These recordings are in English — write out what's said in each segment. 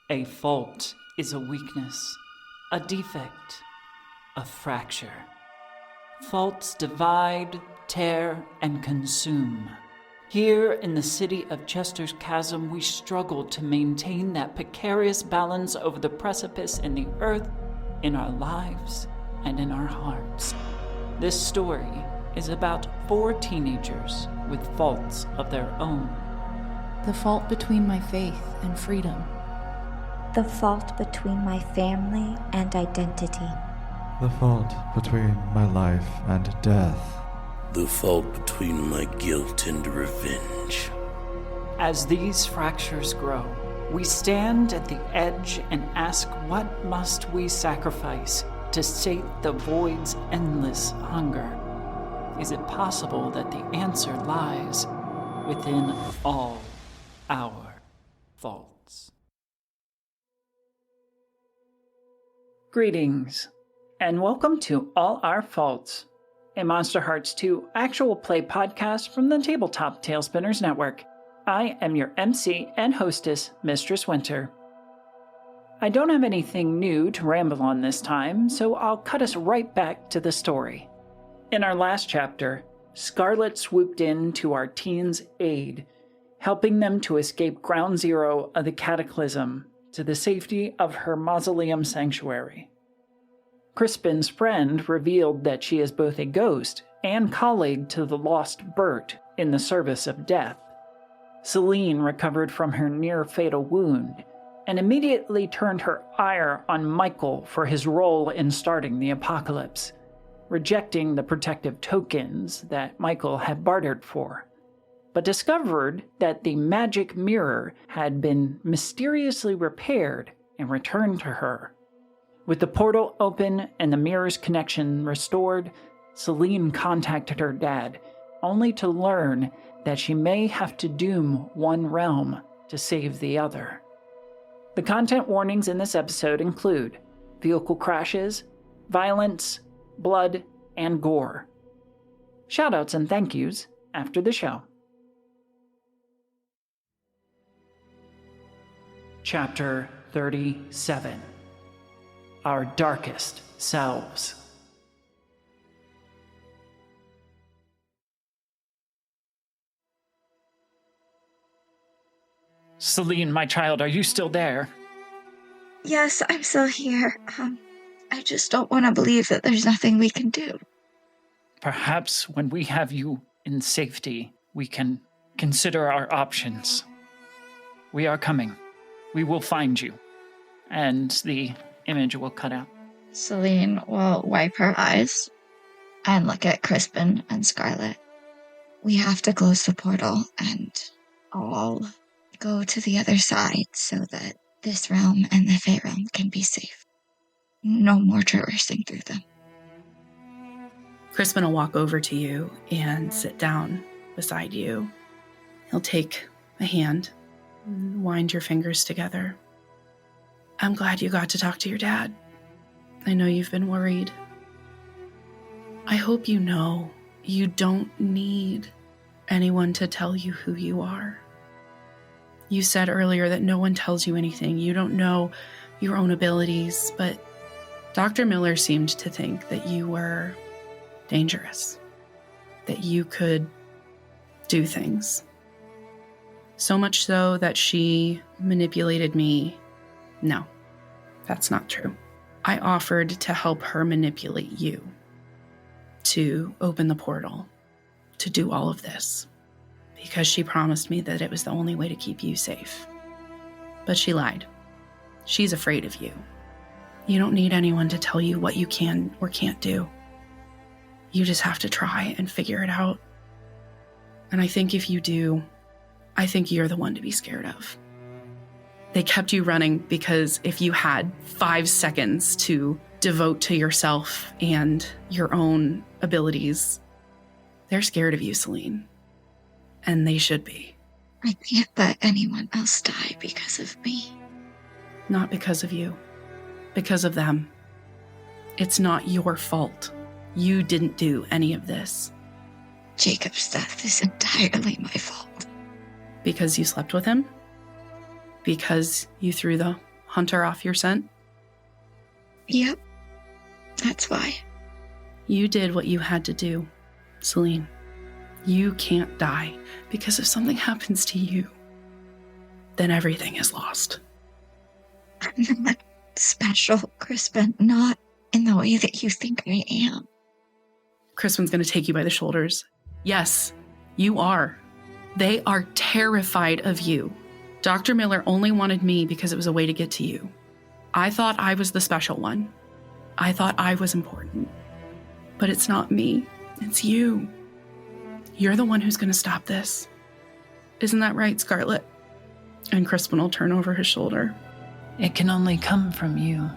A fault is a weakness, a defect, a fracture. Faults divide, tear, and consume. Here in the city of Chester's Chasm, we struggle to maintain that precarious balance over the precipice in the earth, in our lives, and in our hearts. This story is about 4 teenagers with faults of their own. The fault between my faith and freedom. The fault between my family and identity. The fault between my life and death. The fault between my guilt and revenge. As these fractures grow, we stand at the edge and ask, what must we sacrifice to sate the void's endless hunger? Is it possible that the answer lies within all our faults? Greetings, and welcome to All Our Faults, a Monster Hearts 2 actual play podcast from the Tabletop Tailspinners Network. I am your MC and hostess, Mistress Winter. I don't have anything new to ramble on this time, so I'll cut us right back to the story. In our last chapter, Scarlet swooped in to our teens' aid, helping them to escape ground zero of the cataclysm to the safety of her mausoleum sanctuary. Crispin's friend revealed that she is both a ghost and colleague to the lost Bert in the service of death. Saline recovered from her near-fatal wound and immediately turned her ire on Michael for his role in starting the apocalypse, rejecting the protective tokens that Michael had bartered for, but discovered that the magic mirror had been mysteriously repaired and returned to her. With the portal open and the mirror's connection restored, Saline contacted her dad, only to learn that she may have to doom one realm to save the other. The content warnings in this episode include vehicle crashes, violence, blood, and gore. Shoutouts and thank yous after the show. Chapter 37. Our Darkest Selves. Saline, my child, are you still there? Yes, I'm still here. I just don't want to believe that there's nothing we can do. Perhaps when we have you in safety, we can consider our options. We are coming. We will find you. And the image will cut out. Saline will wipe her eyes and look at Crispin and Scarlet. We have to close the portal and all go to the other side so that this realm and the Fey realm can be safe. No more traversing through them. Crispin will walk over to you and sit down beside you. He'll take a hand and wind your fingers together. I'm glad you got to talk to your dad. I know you've been worried. I hope you know you don't need anyone to tell you who you are. You said earlier that no one tells you anything. You don't know your own abilities, but Dr. Miller seemed to think that you were dangerous, that you could do things. So much so that she manipulated me. No, that's not true. I offered to help her manipulate you, to open the portal, to do all of this, because she promised me that it was the only way to keep you safe. But she lied. She's afraid of you. You don't need anyone to tell you what you can or can't do. You just have to try and figure it out. And I think if you do, I think you're the one to be scared of. They kept you running because if you had 5 seconds to devote to yourself and your own abilities, they're scared of you, Saline. And they should be. I can't let anyone else die because of me. Not because of you. Because of them. It's not your fault. You didn't do any of this. Jacob's death is entirely my fault. Because you slept with him? Because you threw the Hunter off your scent? Yep. That's why. You did what you had to do, Saline. You can't die, because if something happens to you, then everything is lost. I'm not special, Crispin. Not in the way that you think I am. Crispin's going to take you by the shoulders. Yes, you are. They are terrified of you. Dr. Miller only wanted me because it was a way to get to you. I thought I was the special one. I thought I was important. But it's not me. It's you. You're the one who's going to stop this. Isn't that right, Scarlet? And Crispin will turn over his shoulder. It can only come from you.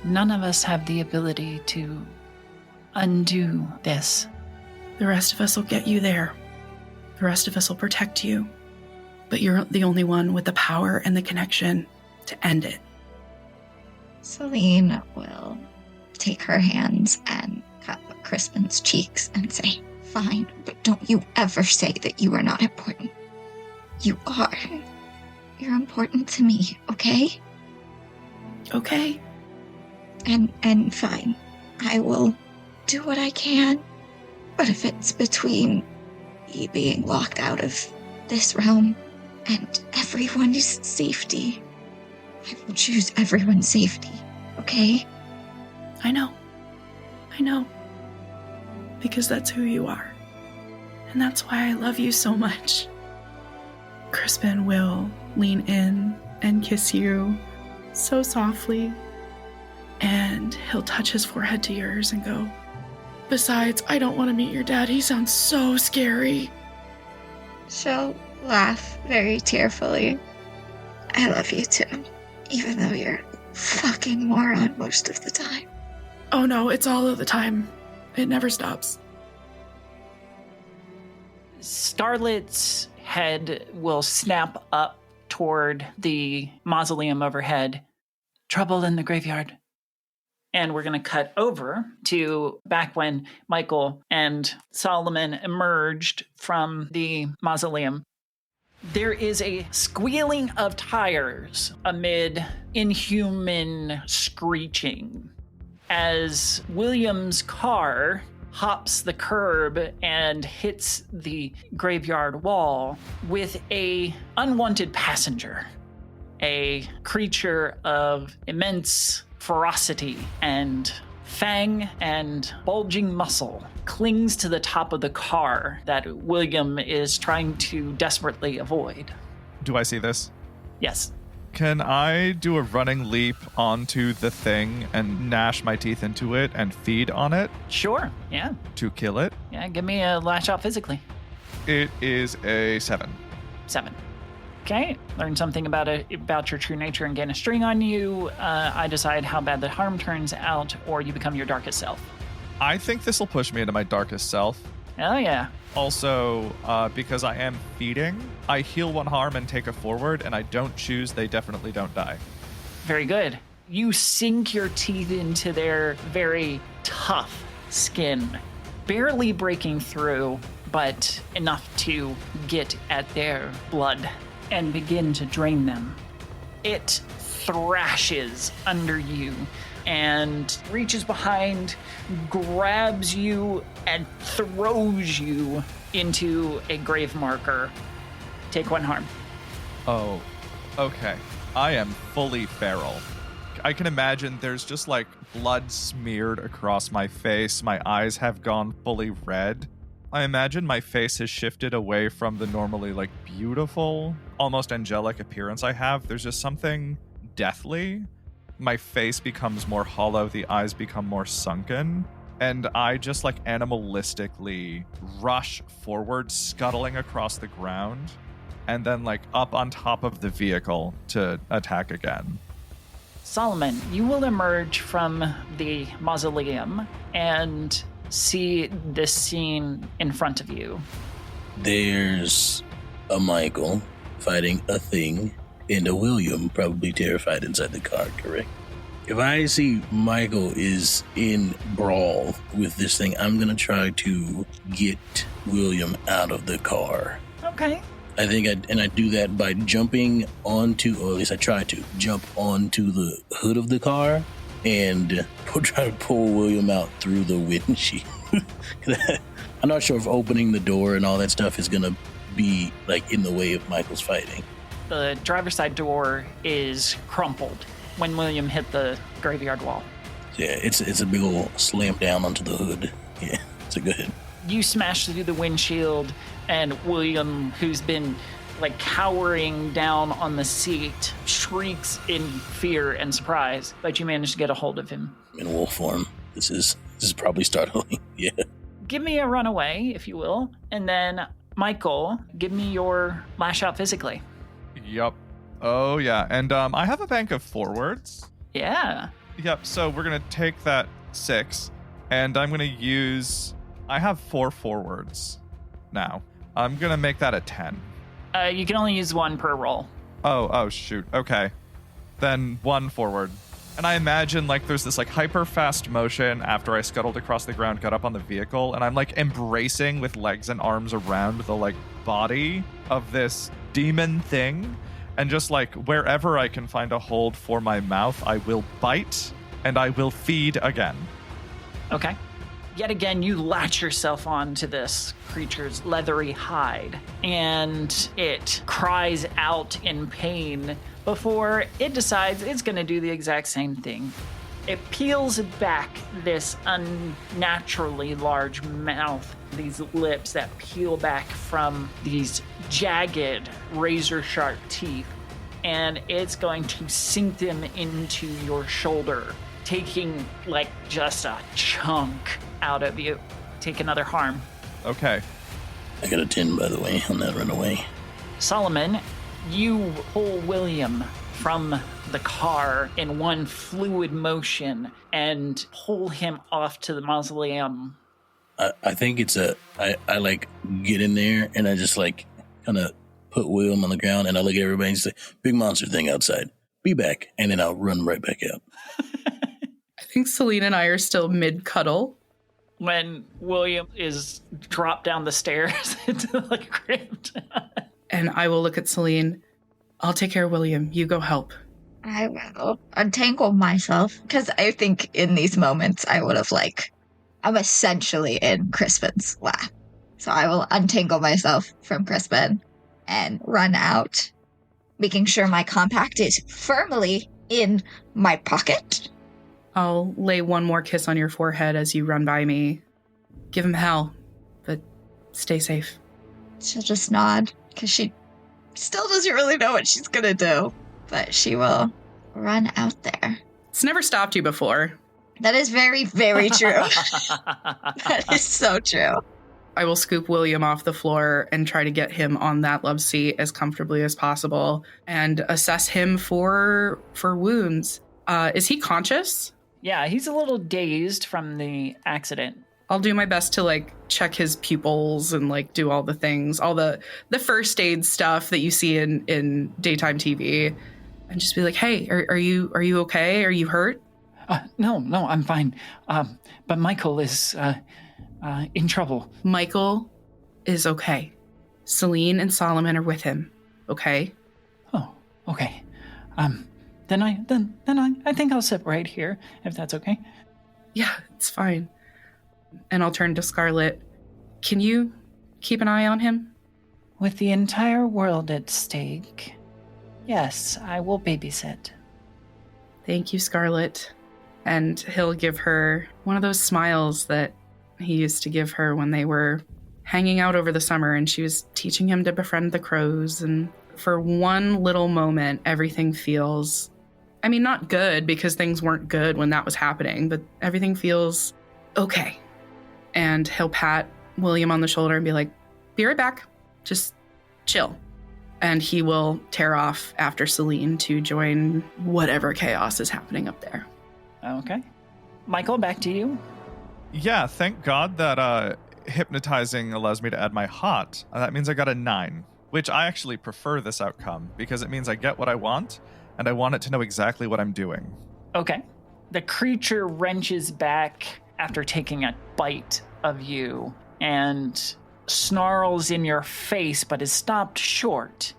None of us have the ability to undo this. The rest of us will get you there. The rest of us will protect you. But you're the only one with the power and the connection to end it. Saline will take her hands and cut Crispin's cheeks and say, "Fine, but don't you ever say that you are not important. You are. You're important to me, okay? Okay. And fine. I will do what I can. But if it's between me being locked out of this realm and everyone's safety, I will choose everyone's safety, okay?" I know. Because that's who you are. And that's why I love you so much. Crispin will lean in and kiss you so softly. And he'll touch his forehead to yours and go, "Besides, I don't want to meet your dad. He sounds so scary." She'll laugh very tearfully. "I love you too, even though you're a fucking moron most of the time." Oh no, it's all of the time. It never stops. Starlet's head will snap up toward the mausoleum overhead. Trouble in the graveyard. And we're going to cut over to back when Michael and Solomon emerged from the mausoleum. There is a squealing of tires amid inhuman screeching as William's car hops the curb and hits the graveyard wall with a unwanted passenger, a creature of immense ferocity and fang and bulging muscle clings to the top of the car that William is trying to desperately avoid. Do I see this? Yes. Can I do a running leap onto the thing and gnash my teeth into it and feed on it? Sure, yeah. To kill it? Yeah, give me a lash out physically. It is a 7. 7. Okay, learn something about your true nature and gain a string on you. I decide how bad the harm turns out, or you become your darkest self. I think this will push me into my darkest self. Oh, yeah. Also, because I am feeding, I heal 1 harm and take a forward, and I don't choose, they definitely don't die. Very good. You sink your teeth into their very tough skin, barely breaking through, but enough to get at their blood and begin to drain them. It thrashes under you and reaches behind, grabs you, and throws you into a grave marker. Take 1 harm. Oh, okay. I am fully feral. I can imagine there's just like blood smeared across my face. My eyes have gone fully red. I imagine my face has shifted away from the normally like beautiful, almost angelic appearance I have. There's just something deathly. My face becomes more hollow, the eyes become more sunken, and I just like animalistically rush forward, scuttling across the ground, and then like up on top of the vehicle to attack again. Solomon, you will emerge from the mausoleum and see this scene in front of you. There's a Michael fighting a thing and a William probably terrified inside the car, correct? If I see Michael is in brawl with this thing, I'm going to try to get William out of the car. Okay. I think I do that by jumping onto, or at least I try to jump onto the hood of the car and try to pull William out through the windshield. I'm not sure if opening the door and all that stuff is gonna be like in the way of Michael's fighting. The driver's side door is crumpled when William hit the graveyard wall. Yeah, it's a big old slam down onto the hood. Yeah, so go ahead. You smash through the windshield, and William, who's been like cowering down on the seat, shrieks in fear and surprise, but you manage to get a hold of him. In wolf form. This is probably startling. Yeah. Give me a runaway, if you will, and then Michael, give me your lash out physically. Yup. Oh, yeah. And I have a bank of forwards. Yeah. Yep, so we're going to take that 6, and I'm going to use... I have 4 forwards now. I'm going to make that a 10. You can only use 1 per roll. Oh, shoot. Okay. Then 1 forward. And I imagine, like, there's this, like, hyper-fast motion after I scuttled across the ground, got up on the vehicle, and I'm, like, embracing with legs and arms around the, like, body of this demon thing. And just, like, wherever I can find a hold for my mouth, I will bite, and I will feed again. Okay. Yet again, you latch yourself onto this creature's leathery hide, and it cries out in pain before it decides it's going to do the exact same thing. It peels back this unnaturally large mouth, these lips that peel back from these jagged, razor-sharp teeth, and it's going to sink them into your shoulder, taking like just a chunk out of you. Take another harm. Okay. I got a 10, by the way, on that runaway. Solomon, you pull William from the car in one fluid motion and pull him off to the mausoleum. I think it's I like get in there and I just like kind of put William on the ground and I look at everybody and say, big monster thing outside. Be back. And then I'll run right back out. I think Saline and I are still mid-cuddle. When William is dropped down the stairs into the crypt. And I will look at Saline. I'll take care of William. You go help. I will untangle myself, because I think in these moments I would have I'm essentially in Crispin's lap. So I will untangle myself from Crispin and run out, making sure my compact is firmly in my pocket. I'll lay one more kiss on your forehead as you run by me. Give him hell, but stay safe. She'll just nod, because she still doesn't really know what she's going to do, but she will run out there. It's never stopped you before. That is very, very true. That is so true. I will scoop William off the floor and try to get him on that love seat as comfortably as possible and assess him for wounds. Is he conscious? Yeah, he's a little dazed from the accident. I'll do my best to check his pupils and do all the things, all the first aid stuff that you see in daytime TV, and just be like, "Hey, are you okay? Are you hurt?" No, I'm fine. But Michael is in trouble. Michael is okay. Saline and Solomon are with him. Okay. Oh, okay. Then I think I'll sit right here, if that's okay. Yeah, it's fine. And I'll turn to Scarlet. Can you keep an eye on him? With the entire world at stake, yes, I will babysit. Thank you, Scarlet. And he'll give her one of those smiles that he used to give her when they were hanging out over the summer and she was teaching him to befriend the crows. And for one little moment, everything feels, not good because things weren't good when that was happening, but everything feels okay. And he'll pat William on the shoulder and be like, "Be right back. Just chill." And he will tear off after Saline to join whatever chaos is happening up there. Okay. Michael, back to you. Yeah, thank God that hypnotizing allows me to add my hot. That means I got a 9, which I actually prefer this outcome because it means I get what I want, and I want it to know exactly what I'm doing. Okay. The creature wrenches back after taking a bite of you and snarls in your face but is stopped short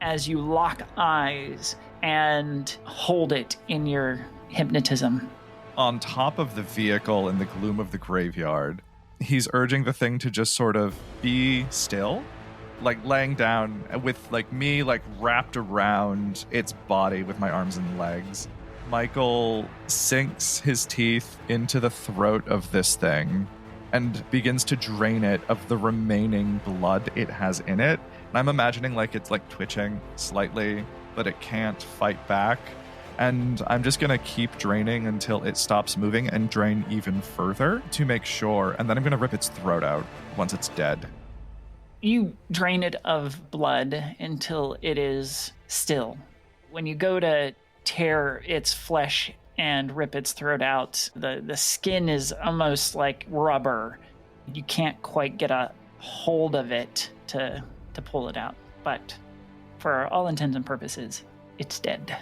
as you lock eyes and hold it in your hypnotism. On top of the vehicle in the gloom of the graveyard, he's urging the thing to just sort of be still, like laying down with like me like wrapped around its body with my arms and legs. Michael sinks his teeth into the throat of this thing and begins to drain it of the remaining blood it has in it. And I'm imagining like it's like twitching slightly, but it can't fight back. And I'm just going to keep draining until it stops moving and drain even further to make sure. And then I'm going to rip its throat out once it's dead. You drain it of blood until it is still. When you go to tear its flesh and rip its throat out, the skin is almost like rubber. You can't quite get a hold of it to pull it out. But for all intents and purposes, it's dead.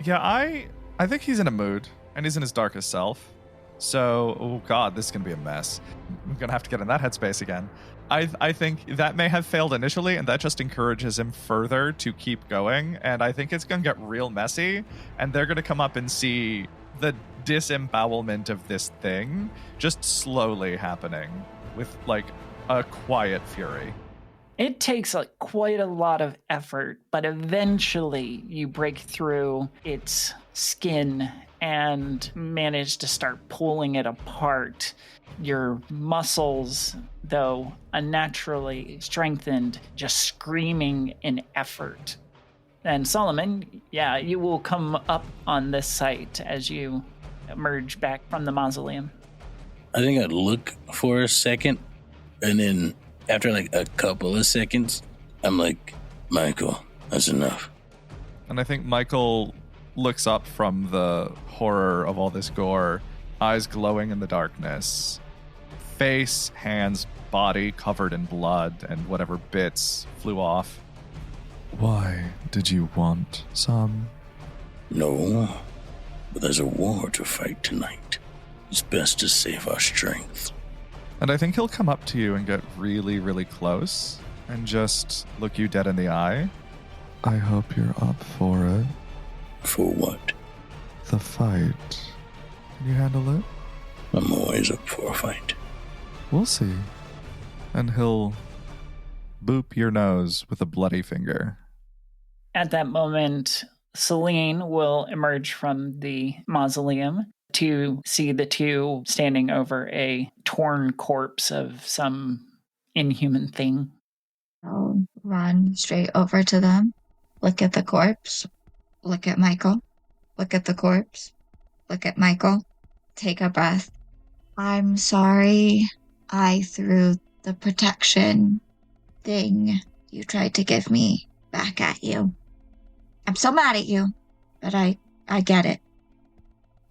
Yeah, I think he's in a mood, and he's in his darkest self. So, oh god, this is going to be a mess. I'm going to have to get in that headspace again. I think that may have failed initially, and that just encourages him further to keep going, and I think it's going to get real messy, and they're going to come up and see the disembowelment of this thing just slowly happening with, like, a quiet fury. It takes quite a lot of effort, but eventually you break through its skin and manage to start pulling it apart. Your muscles, though unnaturally strengthened, just screaming in effort. And Solomon, yeah, you will come up on this site as you emerge back from the mausoleum. I think I'd look for a second, and then after like a couple of seconds, I'm like, Michael, that's enough. And I think Michael looks up from the horror of all this gore, eyes glowing in the darkness, face, hands, body covered in blood, and whatever bits flew off. Why did you want some? No, but there's a war to fight tonight. It's best to save our strength. And I think he'll come up to you and get really, really close and just look you dead in the eye. I hope you're up for it. For what? The fight. Can you handle it? I'm always up for a fight. We'll see. And he'll boop your nose with a bloody finger. At that moment, Saline will emerge from the mausoleum to see the two standing over a torn corpse of some inhuman thing. I'll run straight over to them, look at the corpse, look at Michael, look at the corpse, look at Michael, take a breath. I'm sorry I threw the protection thing you tried to give me back at you. I'm so mad at you, but I get it.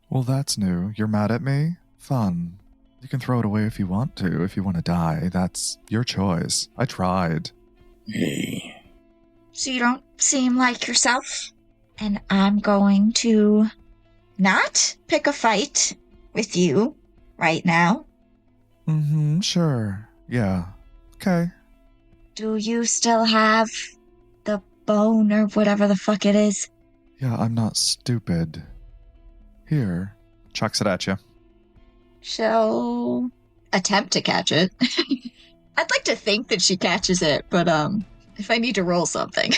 Well, that's new. You're mad at me? Fun. You can throw it away if you want to die. That's your choice. I tried. Hey. So you don't seem like yourself, and I'm going to not pick a fight with you right now. Mm-hmm, sure. Yeah. Okay. Do you still have the bone or whatever the fuck it is? Yeah, I'm not stupid. Here. Chucks it at you. She'll attempt to catch it. I'd like to think that she catches it, but if I need to roll something.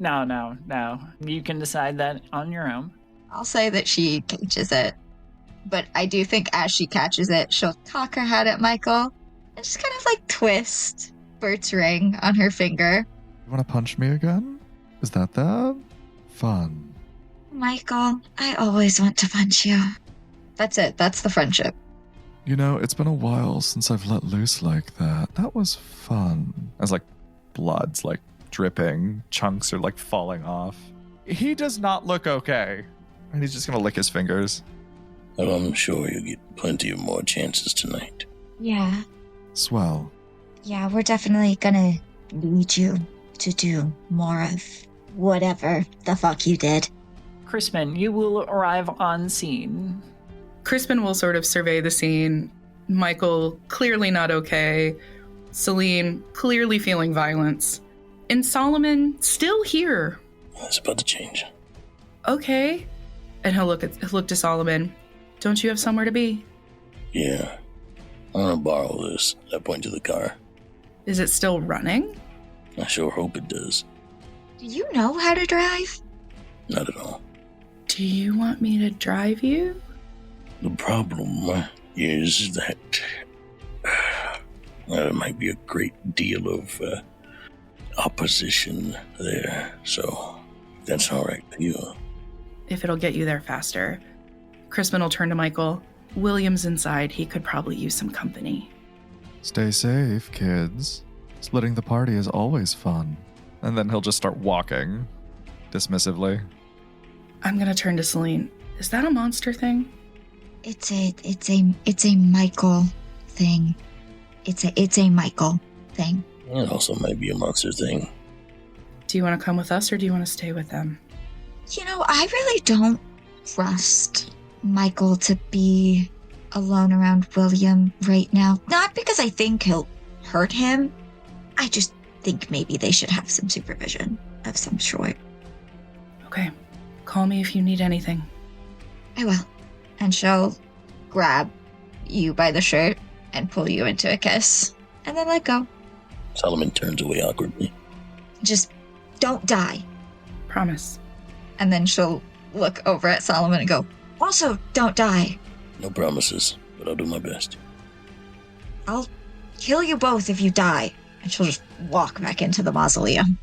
No. You can decide that on your own. I'll say that she catches it. But I do think as she catches it, she'll cock her head at Michael and just kind of like twist Bert's ring on her finger. You want to punch me again? Is that? Fun. Michael, I always want to punch you. That's it. That's the friendship. You know, it's been a while since I've let loose like that. That was fun. As like blood's like dripping, chunks are like falling off. He does not look okay. And he's just going to lick his fingers. Well, I'm sure you'll get plenty of more chances tonight. Yeah. Swell. Yeah, we're definitely gonna need you to do more of whatever the fuck you did. Crispin, you will arrive on scene. Crispin will sort of survey the scene. Michael, clearly not okay, Saline, clearly feeling violence. And Solomon, still here. It's about to change. Okay. And he'll look to Solomon. Don't you have somewhere to be? Yeah. I'm gonna borrow this. I point to the car. Is it still running? I sure hope it does. Do you know how to drive? Not at all. Do you want me to drive you? The problem is that there might be a great deal of opposition there, so that's all right with you. If it'll get you there faster. Crispin will turn to Michael. William's inside. He could probably use some company. Stay safe, kids. Splitting the party is always fun. And then he'll just start walking dismissively. I'm gonna turn to Saline. Is that a monster thing? It's a Michael thing. It's a Michael thing. It also might be a monster thing. Do you want to come with us or do you want to stay with them? You know, I really don't trust Michael to be alone around William right now. Not because I think he'll hurt him. I just think maybe they should have some supervision of some sort. Okay. Call me if you need anything. I will. And she'll grab you by the shirt and pull you into a kiss. And then let go. Solomon turns away awkwardly. Just don't die. Promise. And then she'll look over at Solomon and go, also, don't die. No promises, but I'll do my best. I'll kill you both if you die. And she'll just walk back into the mausoleum.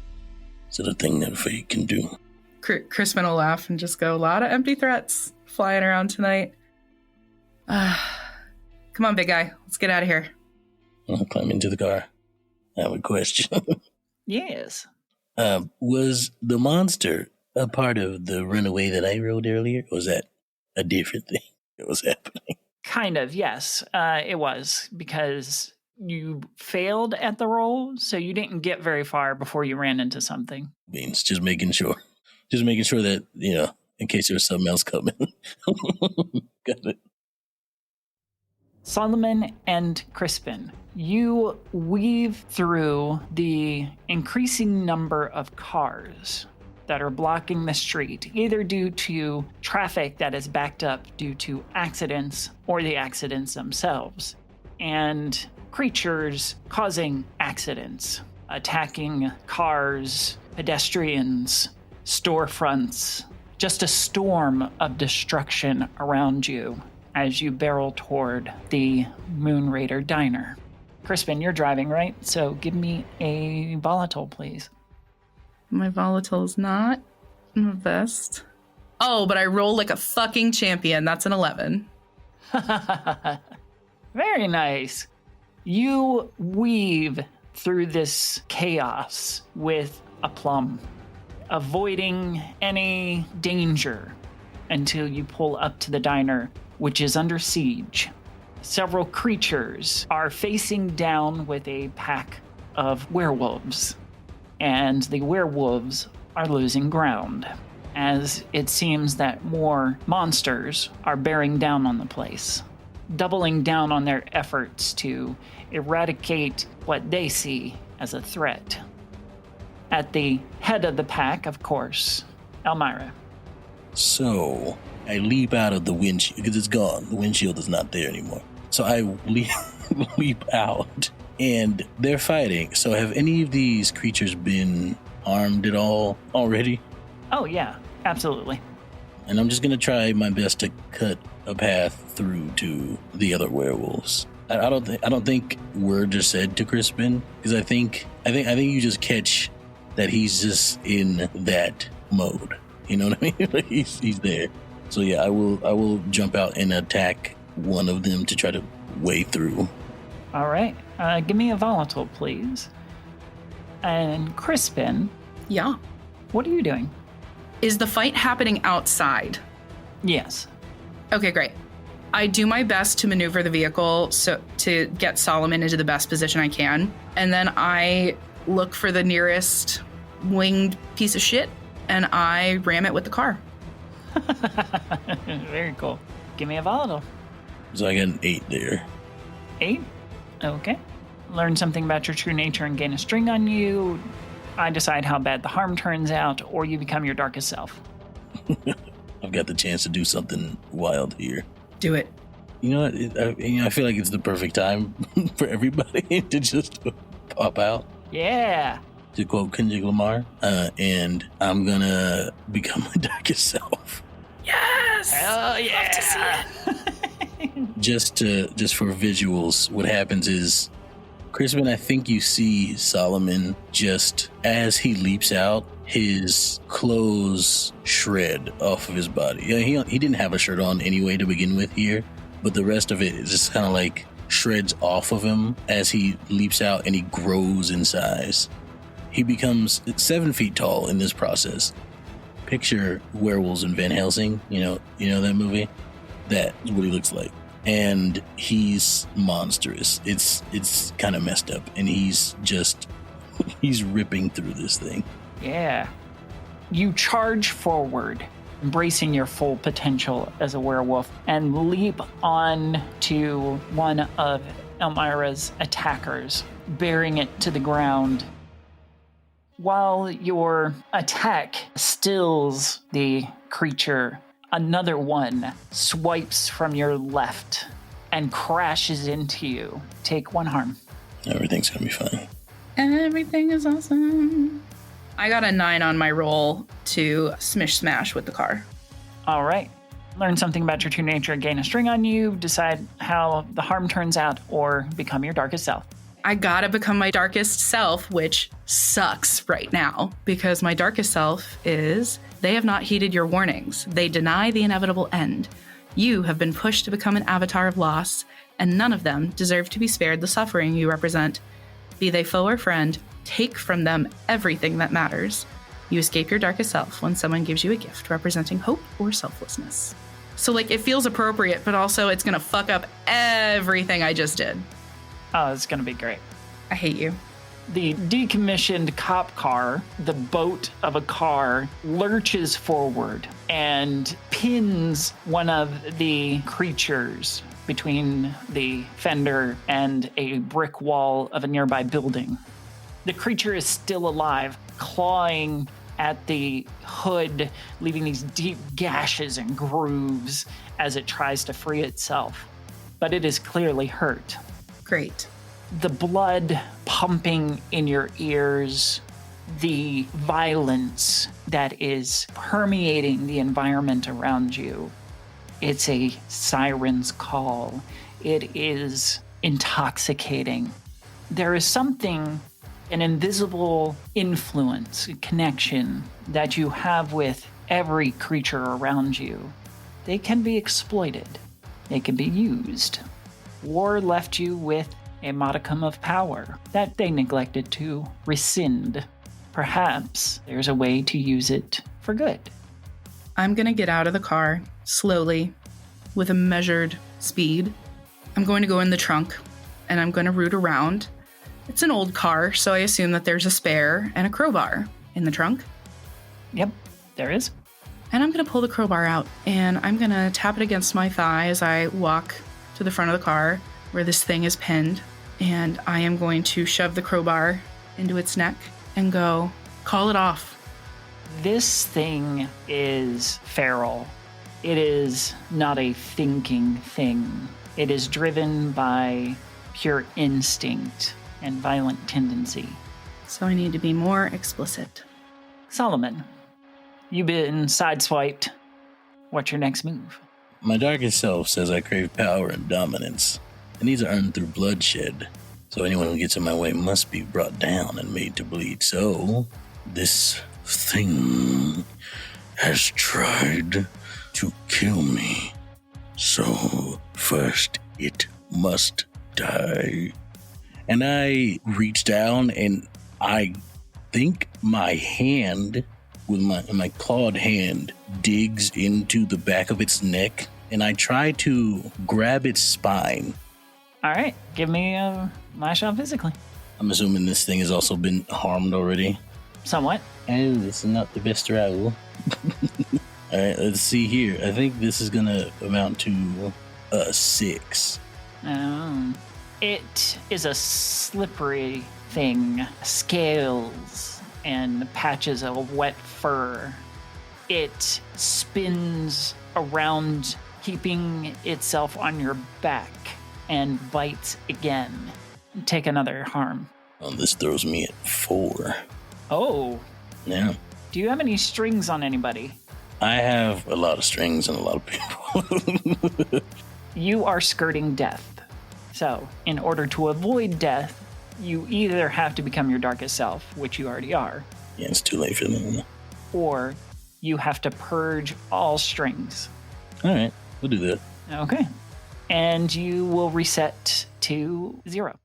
Is it a thing that fate can do? Crispin will laugh and just go, a lot of empty threats flying around tonight. Come on, big guy. Let's get out of here. I'll climb into the car. I have a question. Yes. Was the monster a part of the runaway that I rode earlier? Or was that a different thing that was happening? Kind of, yes. It was, because you failed at the roll, so you didn't get very far before you ran into something. Means just making sure. Just making sure that, in case there's something else coming. Got it. Solomon and Crispin, you weave through the increasing number of cars that are blocking the street, either due to traffic that is backed up due to accidents or the accidents themselves, and creatures causing accidents, attacking cars, pedestrians, storefronts, just a storm of destruction around you as you barrel toward the Moon Raider diner. Crispin, you're driving, right? So give me a volatile, please. My volatile is not the best. Oh, but I roll like a fucking champion. That's an 11. Very nice. You weave through this chaos with aplomb, avoiding any danger until you pull up to the diner, which is under siege. Several creatures are facing down with a pack of werewolves, and the werewolves are losing ground, as it seems that more monsters are bearing down on the place, doubling down on their efforts to eradicate what they see as a threat. At the head of the pack, of course, Elmira. So, I leap out of the windshield, because it's gone. The windshield is not there anymore. So I leap out, and they're fighting. So have any of these creatures been armed at all already? Oh, yeah, absolutely. And I'm just going to try my best to cut a path through to the other werewolves. I don't think words are said to Crispin, because I think you just catch that he's just in that mode. You know what I mean? Like he's there. So yeah, I will jump out and attack one of them to try to way through. All right. Give me a volatile, please. And Crispin. Yeah. What are you doing? Is the fight happening outside? Yes. Okay, great. I do my best to maneuver the vehicle so to get Solomon into the best position I can. And then I look for the nearest winged piece of shit and I ram it with the car. Very cool. Give me a volatile. So I got an 8 there. 8? Okay. learn something about your true nature and gain a string on you. I decide how bad the harm turns out, or you become your darkest self. I've got the chance to do something wild here. Do it. You know what? I feel like it's the perfect time for everybody to just pop out. Yeah. To quote Kendrick Lamar, and I'm gonna become my darkest self. Yes! Hell yeah! Love to see it. Just for visuals, what happens is, Crispin, I think you see Solomon just as he leaps out, his clothes shred off of his body. Yeah, he didn't have a shirt on anyway to begin with here, but the rest of it is just kind of like shreds off of him as he leaps out and he grows in size. He becomes 7 feet tall in this process. Picture werewolves in Van Helsing, you know that movie? That is what he looks like. And he's monstrous. It's kind of messed up, and he's ripping through this thing. Yeah. You charge forward, embracing your full potential as a werewolf, and leap on to one of Elmira's attackers, bearing it to the ground. While your attack stills the creature, another one swipes from your left and crashes into you. Take 1 harm. Everything's gonna be fine. Everything is awesome. I got a 9 on my roll to smash with the car. All right. Learn something about your true nature, gain a string on you, decide how the harm turns out, or become your darkest self. I gotta become my darkest self, which sucks right now, because my darkest self is, they have not heeded your warnings. They deny the inevitable end. You have been pushed to become an avatar of loss, and none of them deserve to be spared the suffering you represent. Be they foe or friend, take from them everything that matters. You escape your darkest self when someone gives you a gift representing hope or selflessness. So, it feels appropriate, but also it's gonna fuck up everything I just did. Oh, it's going to be great. I hate you. The decommissioned cop car, the boat of a car, lurches forward and pins one of the creatures between the fender and a brick wall of a nearby building. The creature is still alive, clawing at the hood, leaving these deep gashes and grooves as it tries to free itself. But it is clearly hurt. Great. The blood pumping in your ears, the violence that is permeating the environment around you. It's a siren's call. It is intoxicating. There is something, an invisible influence, a connection that you have with every creature around you. They can be exploited. They can be used. War left you with a modicum of power that they neglected to rescind. Perhaps there's a way to use it for good. I'm going to get out of the car slowly with a measured speed. I'm going to go in the trunk and I'm going to root around. It's an old car, so I assume that there's a spare and a crowbar in the trunk. Yep, there is. And I'm going to pull the crowbar out and I'm going to tap it against my thigh as I walk to the front of the car where this thing is pinned, and I am going to shove the crowbar into its neck and go, call it off. This thing is feral. It is not a thinking thing. It is driven by pure instinct and violent tendency. So I need to be more explicit. Solomon, you've been sideswiped. What's your next move? My darkest self says I crave power and dominance, and these are earned through bloodshed. So anyone who gets in my way must be brought down and made to bleed. So this thing has tried to kill me. So first it must die. And I reach down and I think my hand, with my clawed hand, digs into the back of its neck, and I try to grab its spine. All right, give me a lash out physically. I'm assuming this thing has also been harmed already. Somewhat. Oh, this is not the best roll. All right, let's see here. I think this is gonna amount to a 6. Oh. It is a slippery thing, scales and patches of wet fur. It spins around, keeping itself on your back, and bites again. Take another harm. Well, this throws me at 4. Oh. Yeah. Do you have any strings on anybody? I have a lot of strings and a lot of people. You are skirting death. So, in order to avoid death, you either have to become your darkest self, which you already are. Yeah, it's too late for them. Or you have to purge all strings. All right, we'll do that. Okay. And you will reset to 0.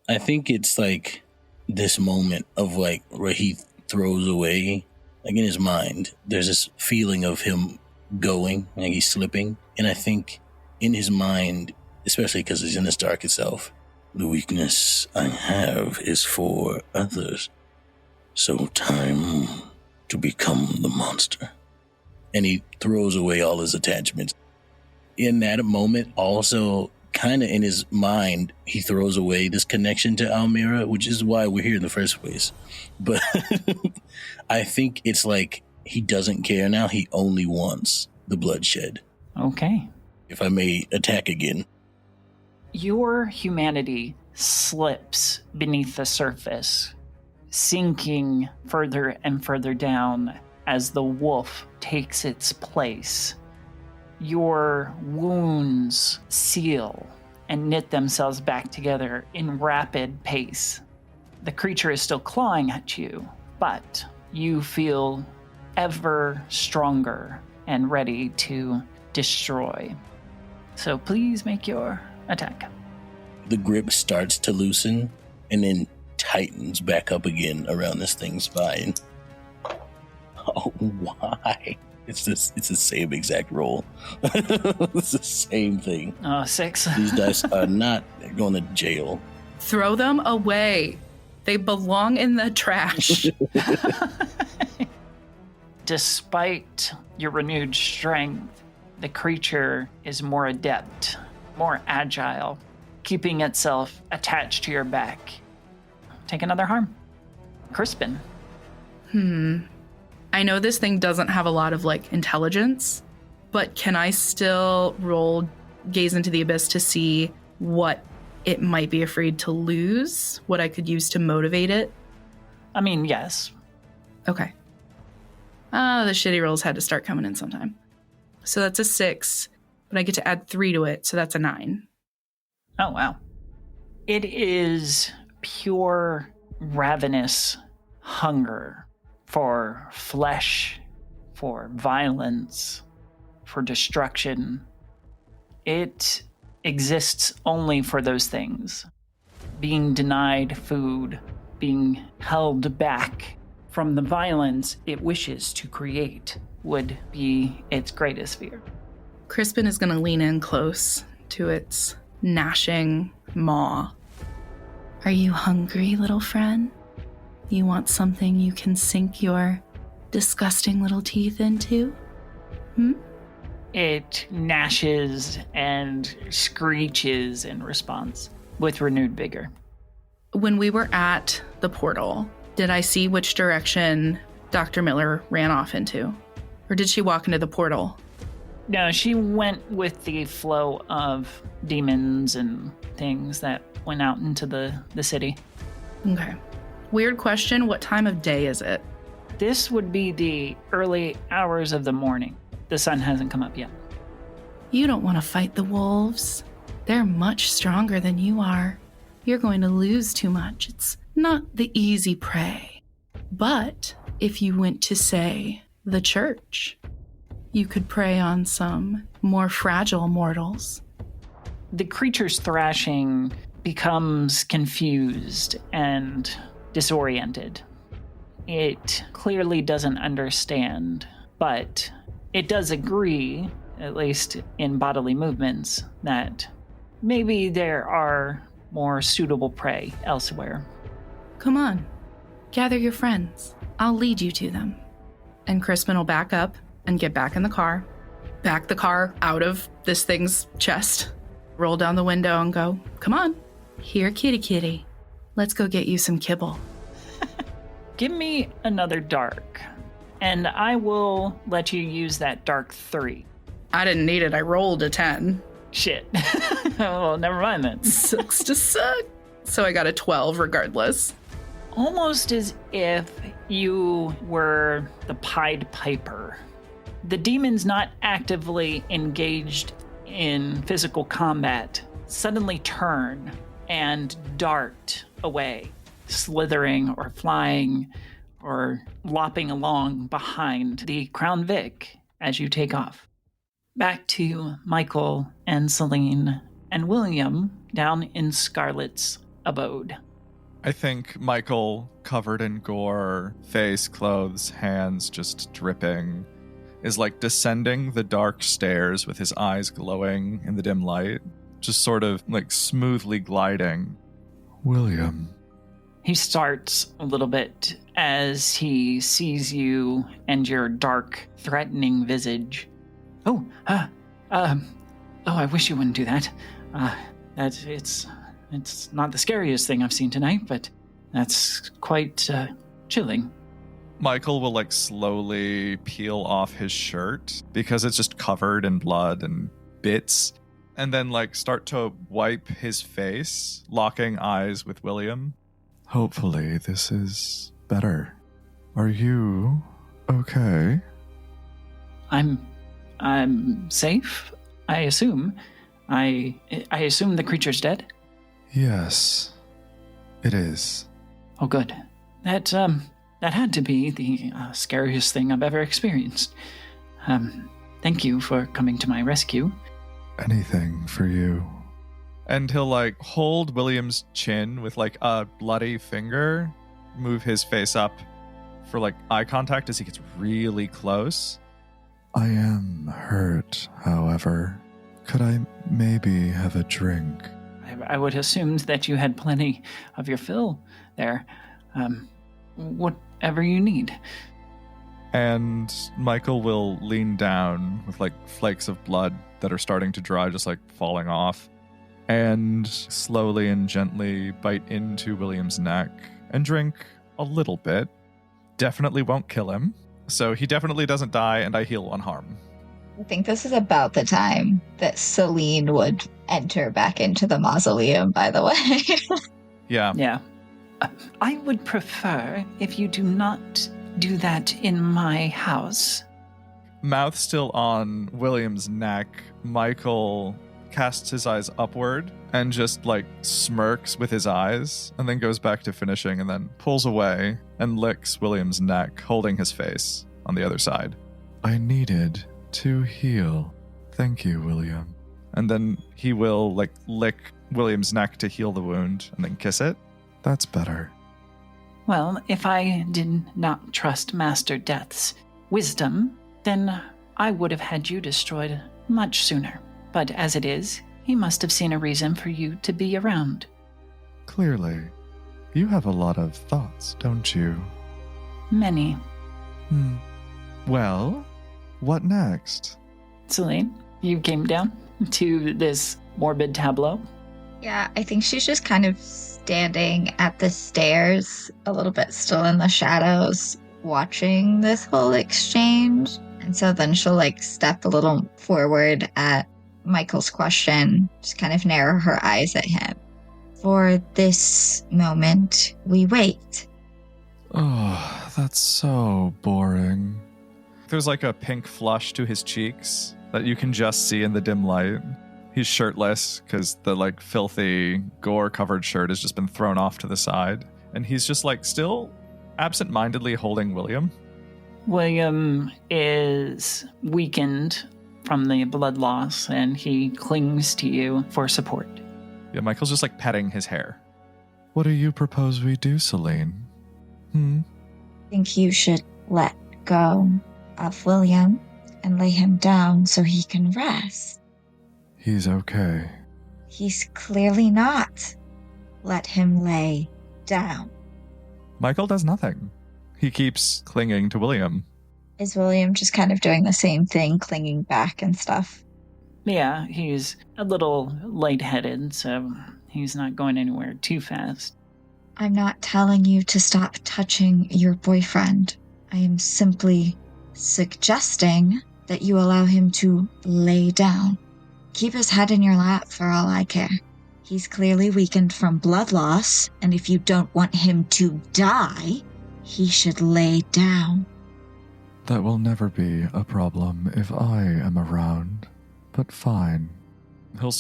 I think it's like this moment of like where he throws away, like in his mind, there's this feeling of him going, like he's slipping. And I think in his mind, especially because he's in his darkest self, the weakness I have is for others. So time to become the monster. And he throws away all his attachments. In that moment, also, kind of in his mind, he throws away this connection to Almira, which is why we're here in the first place. But I think it's like he doesn't care now. He only wants the bloodshed. Okay. If I may attack again. Your humanity slips beneath the surface, sinking further and further down as the wolf takes its place. Your wounds seal and knit themselves back together in rapid pace. The creature is still clawing at you, but you feel ever stronger and ready to destroy. So please make your attack. The grip starts to loosen and then tightens back up again around this thing's spine. Oh, why? It's the same exact roll. It's the same thing. 6. These dice are not going to jail. Throw them away. They belong in the trash. Despite your renewed strength, the creature is more adept, more agile, keeping itself attached to your back. Take another harm. Crispin. I know this thing doesn't have a lot of, intelligence, but can I still roll Gaze into the Abyss to see what it might be afraid to lose? What I could use to motivate it? I mean, yes. Okay. The shitty rolls had to start coming in sometime. So that's a 6, but I get to add 3 to it, so that's a 9. Oh, wow. It is pure ravenous hunger for flesh, for violence, for destruction. It exists only for those things. Being denied food, being held back from the violence it wishes to create would be its greatest fear. Crispin is going to lean in close to its gnashing maw. Are you hungry, little friend? You want something you can sink your disgusting little teeth into? It gnashes and screeches in response with renewed vigor. When we were at the portal, did I see which direction Dr. Miller ran off into? Or did she walk into the portal? No, she went with the flow of demons and things that went out into the city. Okay. Weird question, what time of day is it? This would be the early hours of the morning. The sun hasn't come up yet. You don't want to fight the wolves. They're much stronger than you are. You're going to lose too much. It's not the easy prey. But if you went to, say, the church, you could prey on some more fragile mortals. The creature's thrashing becomes confused and disoriented. It clearly doesn't understand, but it does agree, at least in bodily movements, that maybe there are more suitable prey elsewhere. Come on, gather your friends. I'll lead you to them. And Crispin will back up and get back in the car, back the car out of this thing's chest, roll down the window and go, come on, Here, kitty kitty. Let's go get you some kibble. Give me another dark, and I will let you use that dark 3. I didn't need it. I rolled a 10. Shit. Well, never mind then. Sucks to suck. So I got a 12 regardless. Almost as if you were the Pied Piper. The demon's not actively engaged in physical combat, suddenly turn and dart away, slithering or flying or lopping along behind the Crown Vic as you take off. Back to Michael and Saline and William down in Scarlet's abode. I think Michael, covered in gore, face, clothes, hands just dripping, is like descending the dark stairs with his eyes glowing in the dim light, just sort of like smoothly gliding. William. He starts a little bit as he sees you and your dark, threatening visage. I wish you wouldn't do that. It's not the scariest thing I've seen tonight, but that's quite chilling. Michael will like slowly peel off his shirt because it's just covered in blood and bits, and then like start to wipe his face, locking eyes with William. Hopefully this is better. Are you okay? I'm safe, I assume. I assume the creature's dead? Yes, it is. Oh, good. That had to be the scariest thing I've ever experienced. Thank you for coming to my rescue. Anything for you. And he'll like hold William's chin with like a bloody finger, move his face up for like eye contact as he gets really close. I am hurt, however. Could I maybe have a drink? I would assume that you had plenty of your fill there. Whatever you need. And Michael will lean down with like flakes of blood that are starting to dry, just like falling off, and slowly and gently bite into William's neck and drink a little bit. Definitely won't kill him. So he definitely doesn't die, and I heal 1 harm. I think this is about the time that Saline would enter back into the mausoleum, by the way. Yeah. I would prefer if you do not do that in my house. Mouth still on William's neck, Michael casts his eyes upward and just like smirks with his eyes, and then goes back to finishing, and then pulls away and licks William's neck, holding his face on the other side. I needed to heal. Thank you, William. And then he will like lick William's neck to heal the wound and then kiss it. That's better. Well, if I did not trust Master Death's wisdom, then I would have had you destroyed much sooner. But as it is, he must have seen a reason for you to be around. Clearly. You have a lot of thoughts, don't you? Many. Well, what next? Saline, you came down to this morbid tableau. Yeah, I think she's just kind of standing at the stairs, a little bit still in the shadows, watching this whole exchange. And so then she'll like step a little forward at Michael's question, just kind of narrow her eyes at him. For this moment, we wait. Oh, that's so boring. There's like a pink flush to his cheeks that you can just see in the dim light. He's shirtless because the like filthy gore-covered shirt has just been thrown off to the side. And he's just like still absent-mindedly holding William. William is weakened from the blood loss, and he clings to you for support. Yeah, Michael's just like petting his hair. What do you propose we do, Saline? I think you should let go of William and lay him down so he can rest. He's okay. He's clearly not. Let him lay down. Michael does nothing. He keeps clinging to William. Is William just kind of doing the same thing, clinging back and stuff? Yeah, he's a little lightheaded, so He's not going anywhere too fast. I'm not telling you to stop touching your boyfriend. I am simply suggesting that you allow him to lay down. Keep his head in your lap for all I care. He's clearly weakened from blood loss, and if you don't want him to die, he should lay down. That will never be a problem if I am around, but fine. He'll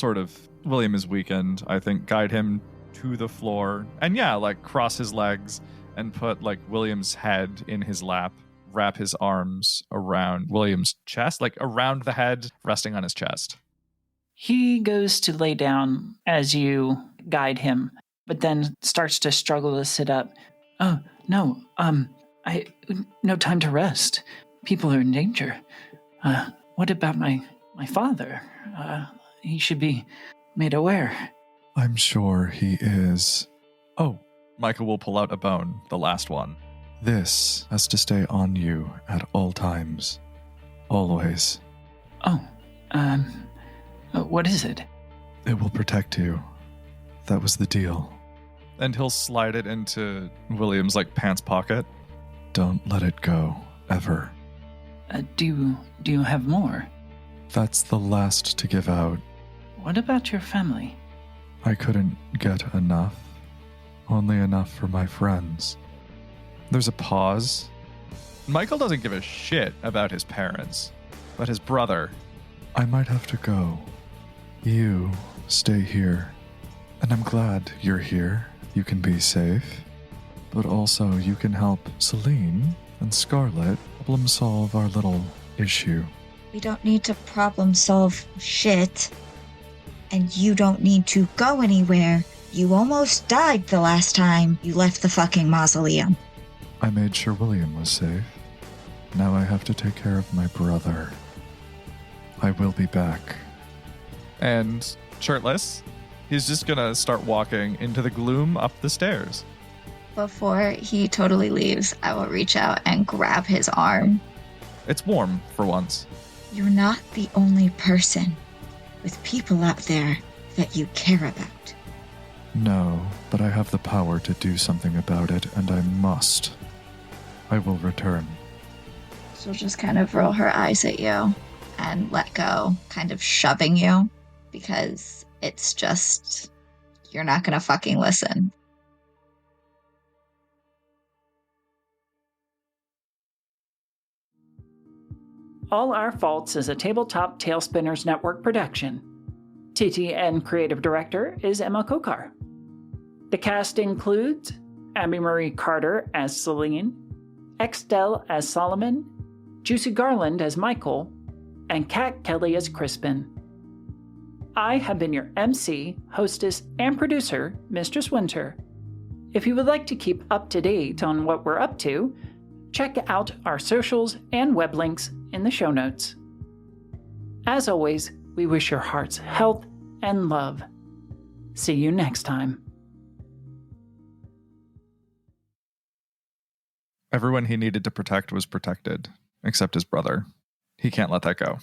William is weakened, I think, guide him to the floor, and cross his legs and put William's head in his lap, wrap his arms around William's chest, around the head, resting on his chest. He goes to lay down as you guide him, but then starts to struggle to sit up. Oh, no, no time to rest. People are in danger. What about my father? He should be made aware. I'm sure he is. Oh, Michael will pull out a bone, the last one. This has to stay on you at all times. Always. Oh, what is it? It will protect you. That was the deal. And he'll slide it into William's pants pocket. Don't let it go, ever. Do you have more? That's the last to give out. What about your family? I couldn't get enough. Only enough for my friends. There's a pause. Michael doesn't give a shit about his parents, but his brother. I might have to go. You stay here. And I'm glad you're here. You can be safe. But also you can help Saline and Scarlet problem solve our little issue. We don't need to problem solve shit. And you don't need to go anywhere. You almost died the last time you left the fucking mausoleum. I made sure William was safe. Now I have to take care of my brother. I will be back. And shirtless, he's just gonna start walking into the gloom up the stairs. Before he totally leaves, I will reach out and grab his arm. It's warm for once. You're not the only person with people out there that you care about. No, but I have the power to do something about it, and I must. I will return. She'll just kind of roll her eyes at you and let go, kind of shoving you, because it's just, you're not gonna fucking listen. All Our Faults is a Tabletop Tailspinners Network production. TTN Creative Director is Emma Kocar. The cast includes Abby Marie Carter as Saline, Extell as Solomon, Juicy Garland as Michael, and Kat Kelly as Crispin. I have been your MC, hostess, and producer, Mistress Winter. If you would like to keep up to date on what we're up to, check out our socials and web links in the show notes. As always, we wish your hearts health and love. See you next time. Everyone he needed to protect was protected, except his brother. He can't let that go.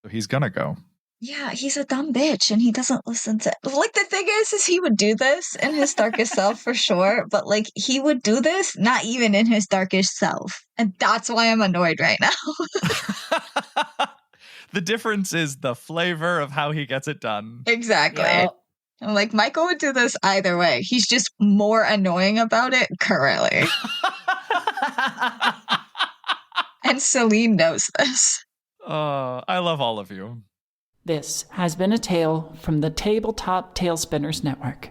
So he's gonna go. Yeah, he's a dumb bitch and he doesn't listen to... the thing is he would do this in his darkest self for sure, but he would do this not even in his darkest self. And that's why I'm annoyed right now. The difference is the flavor of how he gets it done. Exactly. Yeah. I'm Michael would do this either way. He's just more annoying about it currently. And Saline knows this. I love all of you. This has been a tale from the Tabletop Tailspinners Network.